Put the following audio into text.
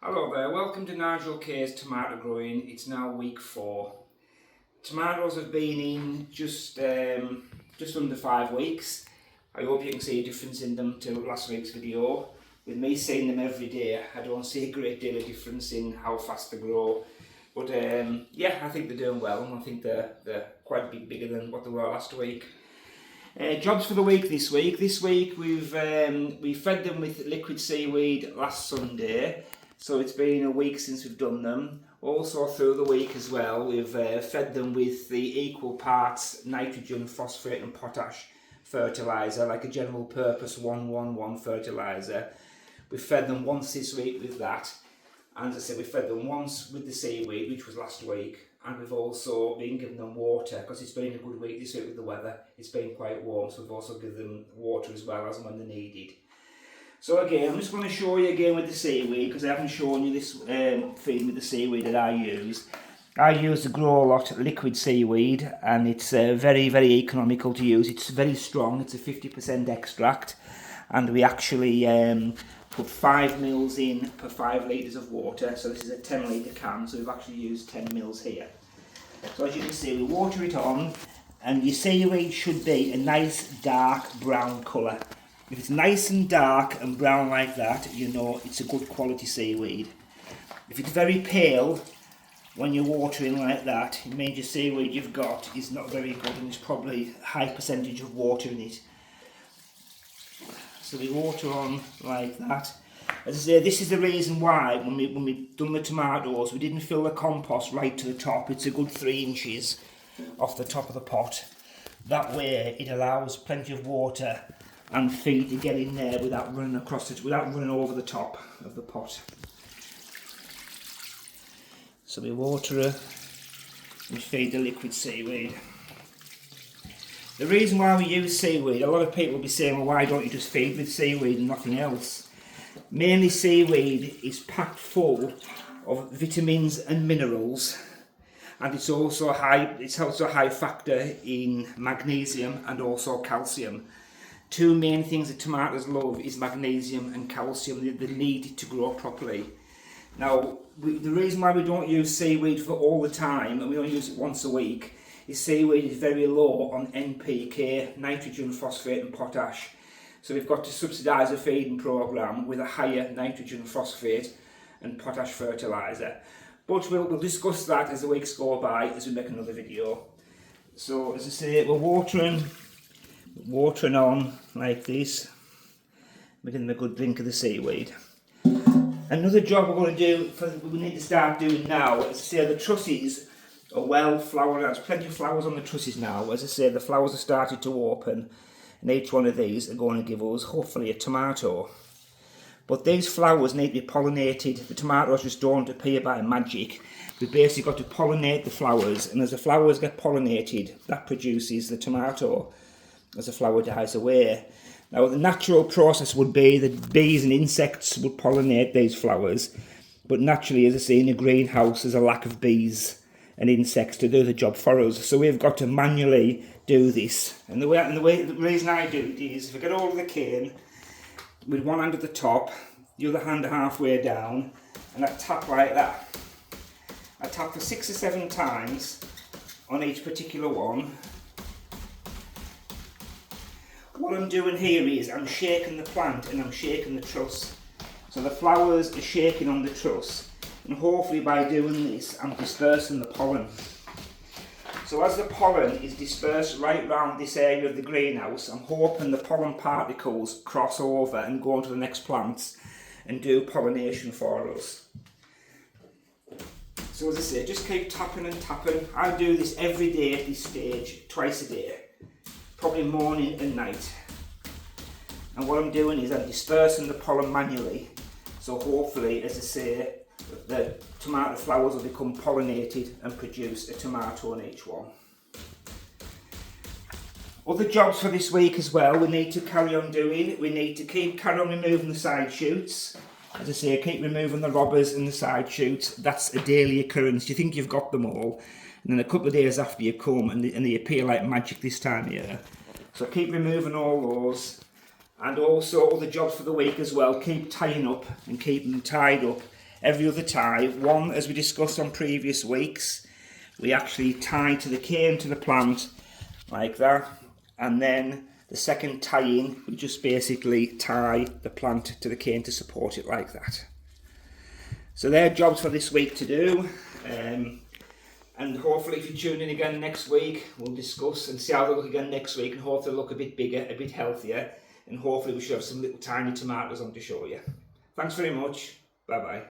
Hello there, welcome to Nigel K's Tomato Growing. It's now week 4. Tomatoes have been in just under 5 weeks. I hope you can see a difference in them to last week's video. With me seeing them every day, I don't see a great deal of difference in how fast they grow. But yeah, I think they're doing well, and I think they're quite a bit bigger than what they were last week. Jobs for the week this week. This week we fed them with liquid seaweed last Sunday. So it's been a week since we've done them. Also through the week as well, we've fed them with the equal parts nitrogen, phosphate and potash fertiliser, like a general purpose 1-1-1 fertiliser. We've fed them once this week with that. And as I said, we fed them once with the seaweed, which was last week. And we've also been giving them water, because it's been a good week this week with the weather. It's been quite warm, so we've also given them water as well as when they're needed. So again, I'm just going to show you again with the seaweed, because I haven't shown you this feed with the seaweed that I use. I use the Grow Lot liquid seaweed, and it's very, very economical to use. It's very strong, it's a 50% extract, and we actually put 5 mils in per 5 litres of water. So this is a 10 litre can, so we've actually used 10 mils here. So as you can see, we water it on, and your seaweed should be a nice dark brown colour. If it's nice and dark and brown like that, you know it's a good quality seaweed. If it's very pale when you're watering like that, it means your seaweed you've got is not very good, and there's probably a high percentage of water in it. So we water on like that. As I say, this is the reason why when we done the tomatoes, we didn't fill the compost right to the top. It's a good 3 inches off the top of the pot. That way it allows plenty of water and feed to get in there without running across it, without running over the top of the pot. So we water it and feed the liquid seaweed. The reason why we use seaweed, a lot of people will be saying, well, why don't you just feed with seaweed and nothing else? Mainly seaweed is packed full of vitamins and minerals, and it's also a high factor in magnesium and also calcium. 2 main things that tomatoes love is magnesium and calcium. They need it to grow properly. Now, the reason why we don't use seaweed for all the time, and we only use it once a week, is seaweed is very low on NPK, nitrogen, phosphate and potash. So we've got to subsidise a feeding programme with a higher nitrogen, phosphate and potash fertiliser. But we'll discuss that as the weeks go by, as we make another video. So as I say, we're watering on like this, making them a good drink of the seaweed. Another job we're going to do, we need to start doing now, as I say, the trusses are well flowered. There's plenty of flowers on the trusses now. As I say, the flowers have started to open, and each one of these are going to give us hopefully a tomato. But these flowers need to be pollinated. The tomatoes just don't appear by magic. We've basically got to pollinate the flowers, and as the flowers get pollinated, that produces the tomato as the flower dies away. Now the natural process would be that bees and insects would pollinate these flowers, but naturally, as I say, in a greenhouse there's a lack of bees and insects to do the job for us, so we've got to manually do this. And the reason I do it is, if I get hold of the cane with one hand at the top, the other hand halfway down, and I tap like that. I tap for 6 or 7 times on each particular one. What I'm doing here is I'm shaking the plant and I'm shaking the truss. So the flowers are shaking on the truss, and hopefully by doing this I'm dispersing the pollen. So as the pollen is dispersed right round this area of the greenhouse, I'm hoping the pollen particles cross over and go on to the next plants and do pollination for us. So as I say, just keep tapping and tapping. I do this every day at this stage, twice a day, probably morning and night. And what I'm doing is I'm dispersing the pollen manually, so hopefully, as I say, the tomato flowers will become pollinated and produce a tomato on each one. Other jobs for this week as well, we need to carry on doing. We need to carry on removing the side shoots. As I say, keep removing the robbers and the side shoots. That's a daily occurrence. You think you've got them all, and then a couple of days after you come and they appear like magic this time of year. So keep removing all those. And also other jobs for the week as well, keep tying up and keep them tied up every other tie. One, as we discussed on previous weeks, we actually tie to the cane to the plant like that, and then the second tie-in, we just basically tie the plant to the cane to support it like that. So they're jobs for this week to do, and hopefully if you tune in again next week, we'll discuss and see how they look again next week, and hopefully look a bit bigger, a bit healthier, and hopefully we should have some little tiny tomatoes on to show you. Thanks very much. Bye bye.